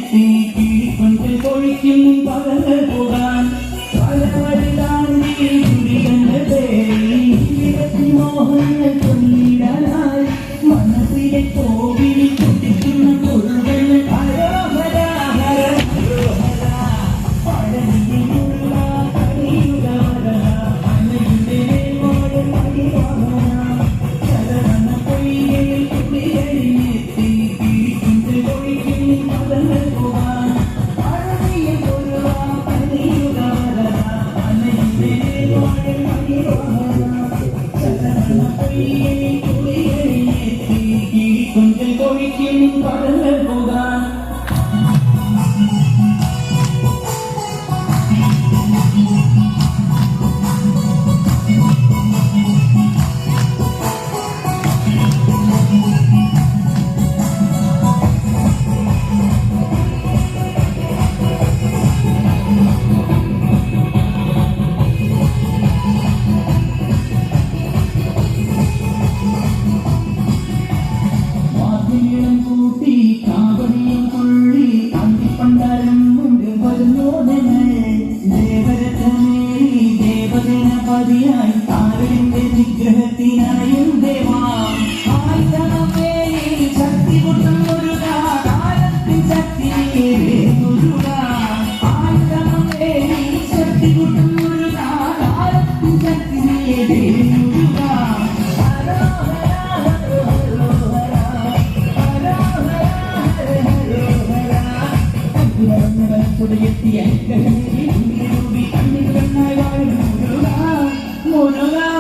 എത്തി കിളിക്കൊഞ്ചൽ കൊഴിക്കും പകങ്ങൾ പോകാൻ പലവഴി താണ്ടി കുടികന്റെ പേരിൽ മോഹങ്ങൾ ചൊല്ലിടാനായി മനസ്സിലെ കോവിലി കുട്ടിക്കുന്ന കുറുകൾ കൊഞ്ചൽ കൊഴിക്കും പകങ്ങൾ പോകാൻ ായി താരന്റെ നിഗ്രഹത്തിനായും ദേവാ ശക്തി കൊണ്ടും ഒരു കാലത്തിൻ ശക്തിയെ ശക്തി കൊണ്ടും ഒരു കാലത്തിൻ ശക്തിയെ എത്തിയ കണ്ണിൽ വാഴും മുരുക